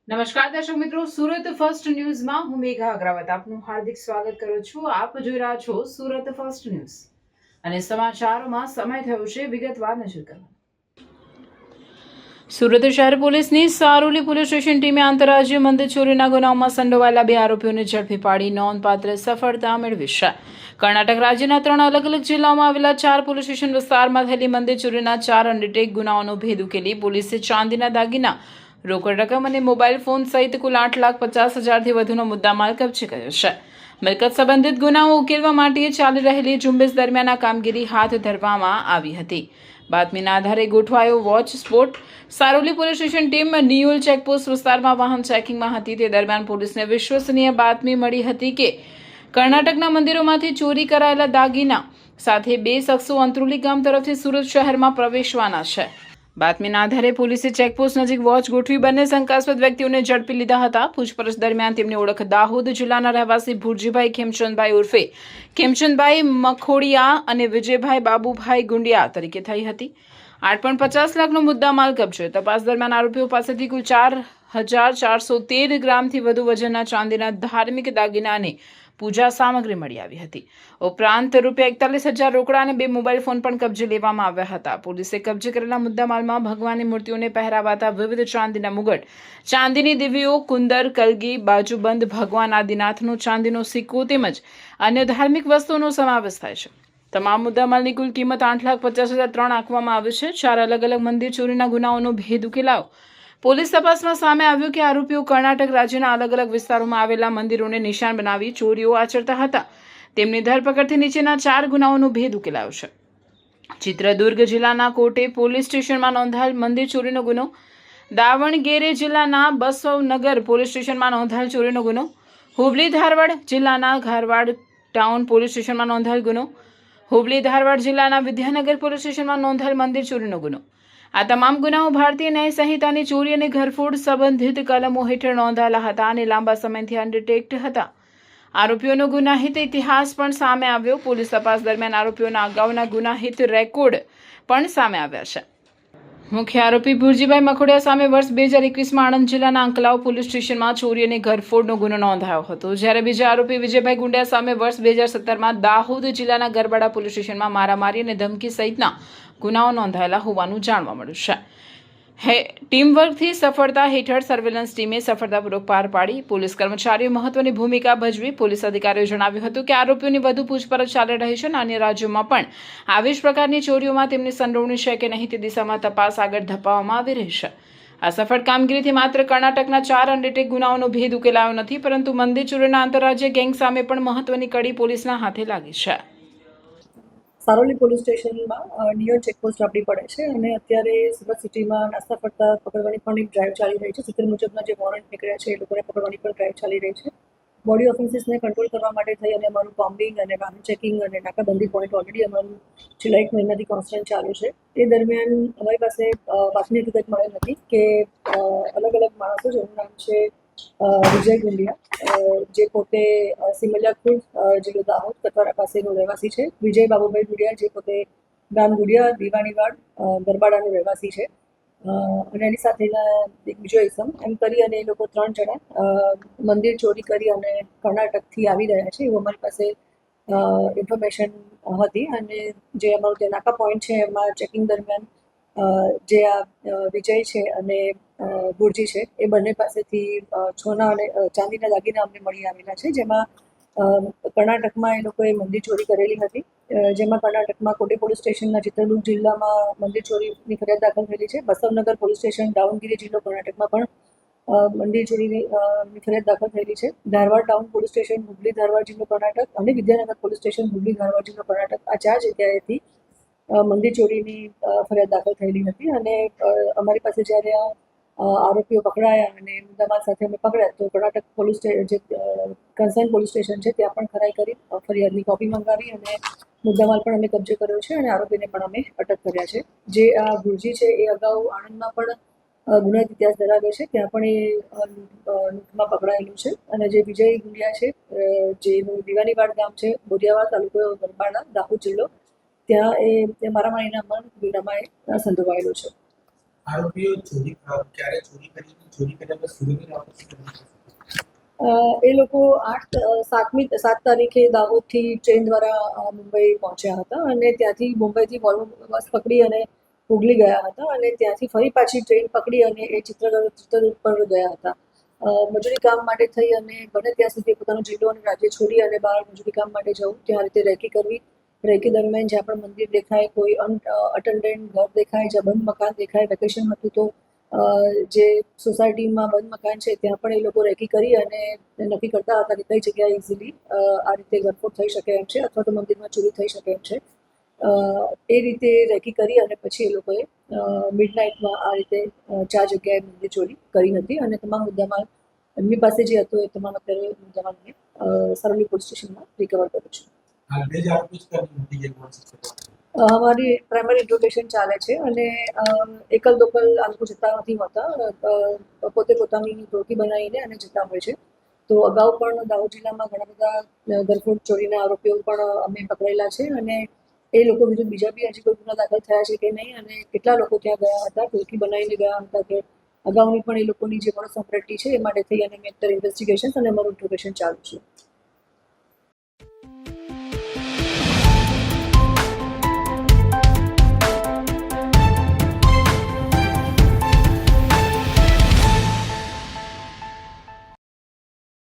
નમસ્કાર દર્શક મિત્રો, સુરત ફર્સ્ટ ન્યૂઝમાં હું મેઘા અગ્રવાલ આપનું હાર્દિક સ્વાગત કરું છું. આપ જોઈ રહ્યા છો સુરત ફર્સ્ટ ન્યૂઝ અને સમાચારોમાં સમય થયો છે વિગતવાર નજર કરવા. સુરત શહેર પોલીસની સારોલી પોલીસ સ્ટેશન ટીમે આંતરરાજ્ય મંદિર ચોરીના ગુનાઓમાં સંડોવાયેલા 2 આરોપીઓને ઝડપી પાડી નોંધપાત્ર સફળતા મેળવી છે. કર્ણાટક રાજ્યના 3 અલગ અલગ જિલ્લાઓમાં આવેલા 4 પોલીસ સ્ટેશન વિસ્તારમાં થયેલી મંદિર ચોરીના 4 અનડિટેક ગુનાઓનો ભેદ ઉકેલી પોલીસે ચાંદીના દાગીના, રોકડ રકમ અને મોબાઈલ ફોન સહિત કુલ 8,50,000થી વધુનો મુદ્દામાલ કબજે કર્યો છે. મિલકત સંબંધિત ગુનાઓ ઉકેલવા માટે ચાલી રહેલી ઝુંબેશ દરમિયાન આ કામગીરી હાથ ધરવામાં આવી હતી. બાતમીના આધારે ગોઠવાયો watch spot. Saroli police station team Niyol checkpost વિસ્તારમાં વાહન ચેકિંગમાં હતી. તે દરમિયાન પોલીસને વિશ્વસનીય બાતમી મળી હતી કે કર્ણાટકના મંદિરોમાંથી ચોરી કરાયેલા દાગીના સાથે 2 શખ્સો અંત્રુલી ગામ તરફથી સુરત શહેરમાં પ્રવેશવાના છે. બાતમીના આધારે પોલીસે ચેકપોસ્ટ નજીક વોચ ગોઠવી બંને શંકાસ્પદ વ્યક્તિઓને ઝડપી લીધા હતા. પૂછપરછ દરમિયાન તેમની ઓળખ દાહોદ જિલ્લાના રહેવાસી ભુરજીભાઈ ખેમચંદભાઈ ઉર્ફે ખેમચંદભાઈ મખોડિયા અને વિજયભાઈ બાબુભાઈ ગુંડિયા તરીકે થઈ હતી. 8.50 લાખનો મુદ્દામાલ કબજે. તપાસ દરમિયાન આરોપીઓ પાસેથી કુલ 4,413 ગ્રામથી વધુ વજનના ચાંદીના ધાર્મિક દાગીના અને પૂજા સામગ્રી મળી આવી હતી. ઉપરાંત ₹41,000 રોકડા અને 2 મોબાઈલ ફોન પણ કબજે લેવામાં આવ્યા હતા. પોલીસે કબજે કરેલા મુદ્દામાલમાં ભગવાનની મૂર્તિઓને પહેરાવાતા વિવિધ ચાંદીના મુગટ, ચાંદીની દિવીઓ, કુંદર, કલગી, બાજુબંધ, ભગવાન આદિનાથનો ચાંદીનો સિક્કો તેમજ અન્ય ધાર્મિક વસ્તુઓનો સમાવેશ થાય છે. તમામ મુદ્દામાલની કુલ કિંમત 8,50,003 આંકવામાં આવી છે. 4 અલગ અલગ મંદિર ચોરીના ગુનાઓનો ભેદ ઉકેલાયો. પોલીસ તપાસમાં સામે આવ્યું કે આરોપીઓ કર્ણાટક રાજ્યના અલગ અલગ વિસ્તારોમાં આવેલા મંદિરોને નિશાન બનાવી ચોરીઓ આચરતા હતા. તેમની ધરપકડથી નીચેના 4 ગુનાઓનો ભેદ ઉકેલાયો છે. ચિત્રદુર્ગ જિલ્લાના કોટે પોલીસ સ્ટેશનમાં નોંધાયેલ મંદિર ચોરીનો ગુનો, દાવણગેરે જિલ્લાના બસવનગર પોલીસ સ્ટેશનમાં નોંધાયેલ ચોરીનો ગુનો, હુબલી ધારવાડ જિલ્લાના ધારવાડ ટાઉન પોલીસ સ્ટેશનમાં નોંધાયેલ ગુનો, હુબલી ધારવાડ જિલ્લાના વિદ્યાનગર પોલીસ સ્ટેશનમાં નોંધાયેલ મંદિર ચોરીનો ગુનો. આ તમામ ગુનાઓ ભારતીય ન્યાય સંહિતાની ચોરી અને ઘરફોડ સંબંધિત કલમો હેઠળ નોંધાયેલા હતા અને લાંબા સમયથી અનડિટેક્ટ હતા. આરોપીઓનો ગુનાહિત ઇતિહાસ પણ સામે આવ્યો. પોલીસ તપાસ દરમિયાન આરોપીઓના અગાઉના ગુનાહિત રેકોર્ડ પણ સામે આવ્યા છે. મુખ્ય આરોપી ભુરજીભાઈ મખોડિયા સામે વર્ષ 2021માં આણંદ જિલ્લાના અંકલાવ પોલીસ સ્ટેશનમાં ચોરી અને ઘરફોડનો ગુનો નોંધાયો હતો. જ્યારે બીજા આરોપી વિજયભાઈ ગુંડિયા સામે વર્ષ 2017માં દાહોદ જિલ્લાના ગરબાડા પોલીસ સ્ટેશનમાં મારામારી અને ધમકી સહિતના ગુનાઓ નોંધાયેલા હોવાનું જાણવા મળ્યું છે. ટીમવર્કથી સફળતા હેઠળ સર્વેલન્સ ટીમે સફળતાપૂર્વક પાર પાડી. પોલીસ કર્મચારીઓ મહત્વની ભૂમિકા ભજવી. પોલીસ અધિકારીઓએ જણાવ્યું હતું કે આરોપીઓની વધુ પૂછપરછ ચાલી રહી છે અને અન્ય રાજ્યોમાં પણ આવી જ પ્રકારની ચોરીઓમાં તેમની સંડોવણી છે કે નહીં તે દિશામાં તપાસ આગળ ધપાવવામાં આવી રહી છે. આ સફળ કામગીરીથી માત્ર કર્ણાટકના 4 અનડિટેક ગુનાઓનો ભેદ ઉકેલાયો નથી, પરંતુ મંદિર ચોરીના આંતરરાજ્ય ગેંગ સામે પણ મહત્વની કડી પોલીસના હાથે લાગી છે. સારોલી પોલીસ સ્ટેશનમાં નિયોલ ચેકપોસ્ટ આપણી પડે છે અને અત્યારે સુરત સિટીમાં નાસ્તા ફરતા પકડવાની પણ એક ડ્રાઈવ ચાલી રહી છે. 70 મુજબના જે વોરંટ નીકળ્યા છે એ લોકોને પકડવાની પણ ડ્રાઈવ ચાલી રહી છે. બોડી ઓફેન્સીસને કંટ્રોલ કરવા માટે થઈ અને અમારું કોમ્બિંગ અને વાહન ચેકિંગ અને નાકાબંધી પોઈન્ટ ઓલરેડી અમારું છેલ્લા 1 મહિનાથી કોન્સ્ટન્ટ ચાલુ છે. એ દરમિયાન અમારી પાસે બાતમી હકીકત મળેલ હતી કે અલગ અલગ માણસો જેનું નામ છે વિજય ગુંડિયા, જે પોતે સિમલિયાખુર્દ જિલ્લો દાહોદ કથવારા પાસેનો રહેવાસી છે. વિજય બાબુભાઈ ગુડિયા, જે પોતે ગામ ગુડિયા દીવાણીવાડ ગરબાડાનો રહેવાસી છે, અને એની સાથેના એક બીજો ઇસમ, એમ કરી અને એ લોકો 3 જણા મંદિર ચોરી કરી અને કર્ણાટકથી આવી રહ્યા છે એવું અમારી પાસે ઇન્ફોર્મેશન હતી. અને જે અમારું જે નાકા પોઈન્ટ છે એમાં ચેકિંગ દરમિયાન જે આ વિજય છે અને ગુરજી છે એ બંને પાસેથી સોના અને ચાંદીના દાગીના અમને મળી આવેલા છે, જેમાં કર્ણાટકમાં એ લોકોએ મંદિર ચોરી કરેલી હતી. જેમાં કર્ણાટકમાં કોટે પોલીસ સ્ટેશનના ચિત્રદુર્ગ જિલ્લામાં મંદિર ચોરીની ફરિયાદ દાખલ થયેલી છે. બસવનગર પોલીસ સ્ટેશન દાવણગીરી જિલ્લો કર્ણાટકમાં પણ મંદિર ચોરીની ફરિયાદ દાખલ થયેલી છે. Dharwad town police station Hubli Dharwad જિલ્લો કર્ણાટક અને વિદ્યાનગર પોલીસ સ્ટેશન હુબલી ધારવાડ જિલ્લો કર્ણાટક, આ 4 જગ્યાએથી મંદિર ચોરીની ફરિયાદ દાખલ થયેલી હતી. અને અમારી પાસે જ્યારે આરોપીઓ પકડાયા અને મુદ્દામાલ સાથે અમે પકડ્યા તો કર્ણાટક પોલીસ જે કન્સર્ન પોલીસ સ્ટેશન છે ત્યાં પણ ખરાઈ કરી ફરિયાદની કોપી મંગાવી અને મુદ્દામાલ પણ અમે કબજે કર્યો છે અને આરોપીને પણ અમે અટક કર્યા છે. જે આ ગુરજી છે એ અગાઉ આણંદમાં પણ ગુનાહિત ઇતિહાસ ધરાવે છે, ત્યાં પણ એ લૂંટમાં પકડાયેલું છે. અને જે વિજય ગુંડિયા છે, જેનું દીવાનીવાડ ગામ છે, બોરિયાવાડ તાલુકો ગરબાડા દાહોદ જિલ્લો, ત્યાં એ મારામારીના ગુનામાં સંડોવાયેલો છે. આરોપીઓ ક્યારે ચોરી કર્યા બાદ સુરતની વાપસ કરી? એ લોકો 7 તારીખે દાહોદથી ટ્રેન દ્વારા મુંબઈ પહોંચ્યા હતા અને ત્યાંથી મુંબઈથી વોલ્વો બસ પકડી અને હુગલી ગયા હતા અને ત્યાંથી ફરી પાછી ટ્રેન પકડી અને એ ચિત્રદુર્ગ પર ગયા હતા. મજૂરી કામ માટે થઈ અને બને ત્યાં સુધી પોતાનો જિલ્લો અને રાજ્ય છોડી અને બહાર મજૂરી કામ માટે જવું, ત્યાં રીતે રેકી કરવી. રેકી દરમિયાન જ્યાં પણ મંદિર દેખાય, કોઈ અટેન્ડન્ટ ઘર દેખાય, જ્યાં બંધ મકાન દેખાય, વેકેશન હતું તો જે સોસાયટીમાં બંધ મકાન છે ત્યાં પણ એ લોકો રેકી કરી અને નક્કી કરતા હતા કે કઈ જગ્યાએ ઇઝીલી આ રીતે ગરફોડ થઈ શકે એમ છે અથવા તો મંદિરમાં ચોરી થઈ શકે એમ છે. એ રીતે રેકી કરી અને પછી એ લોકોએ મિડનાઇટમાં આ રીતે 4 જગ્યાએ મંદિર ચોરી કરી હતી અને તમામ મુદ્દામાલ એમની પાસે જે હતો એ તમામ અત્યારે મુદ્દામાલ મેં સારોલી પોલીસ સ્ટેશનમાં રિકવર કર્યો છે. હાલ બે જ આરોપી જ કરી મોટી જગ્યાએ અમારી પ્રાઇમરી ઇન્ટ્રોગેશન ચાલે છે અને એકલ દોકલ આ લોકો જતા નથી હોતા, પોતે પોતાની ટોળકી બનાવીને અને જતા હોય છે. તો અગાઉ પણ દાહોદ જિલ્લામાં ઘણા બધા ગરફોડ ચોરીના આરોપીઓ પણ અમે પકડેલા છે અને એ લોકો વિરુદ્ધ બીજા બી હજી કોઈ ગુના દાખલ થયા છે કે નહીં અને કેટલા લોકો ત્યાં ગયા હતા, ટોળકી બનાવીને ગયા હતા કે અગાઉની પણ એ લોકોની જે પણ સંપ્રતિ છે એ માટે થઈ અને મેં અત્યારે ઇન્વેસ્ટિગેશન અને અમારું ઇન્ટ્રોગેશન ચાલુ છે.